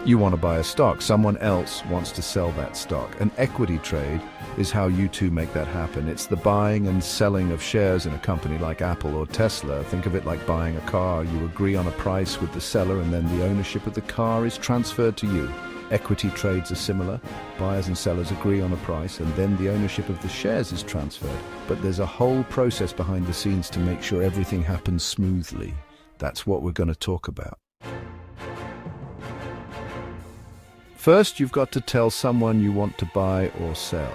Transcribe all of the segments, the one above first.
You want to buy a stock, someone else wants to sell that stock. An equity trade is how you two make that happen. It's the buying and selling of shares in a company like Apple or Tesla. Think of it like buying a car. You agree on a price with the seller and then the ownership of the car is transferred to you. Equity trades are similar. Buyers and sellers agree on a price and then the ownership of the shares is transferred. But there's a whole process behind the scenes to make sure everything happens smoothly. That's what we're going to talk about. First, you've got to tell someone you want to buy or sell.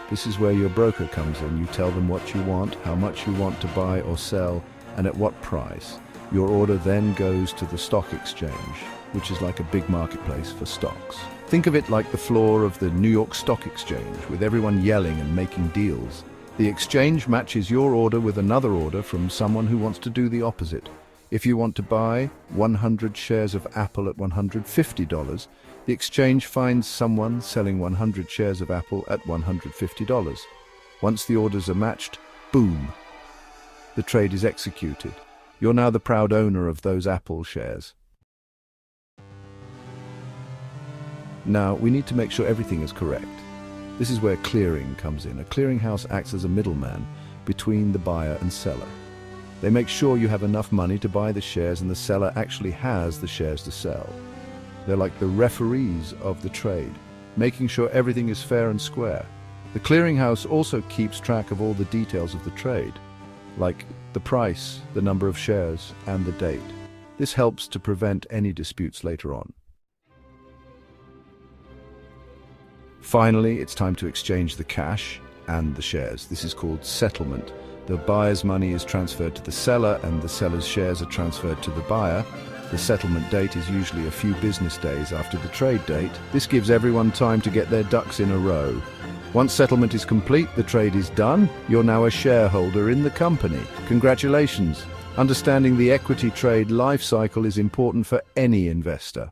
This is where your broker comes in. You tell them what you want, how much you want to buy or sell, and at what price. Your order then goes to the stock exchange, which is like a big marketplace for stocks. Think of it like the floor of the New York Stock Exchange, with everyone yelling and making deals. The exchange matches your order with another order from someone who wants to do the opposite. If you want to buy 100 shares of Apple at $150, the exchange finds someone selling 100 shares of Apple at $150. Once the orders are matched, boom, the trade is executed. You're now the proud owner of those Apple shares. Now, we need to make sure everything is correct. This is where clearing comes in. A clearinghouse acts as a middleman between the buyer and seller. They make sure you have enough money to buy the shares and the seller actually has the shares to sell. They're like the referees of the trade, making sure everything is fair and square. The clearinghouse also keeps track of all the details of the trade, like the price, the number of shares, and the date. This helps to prevent any disputes later on. Finally, it's time to exchange the cash and the shares. This is called settlement. The buyer's money is transferred to the seller and the seller's shares are transferred to the buyer. The settlement date is usually a few business days after the trade date. This gives everyone time to get their ducks in a row. Once settlement is complete, the trade is done. You're now a shareholder in the company. Congratulations! Understanding the equity trade life cycle is important for any investor.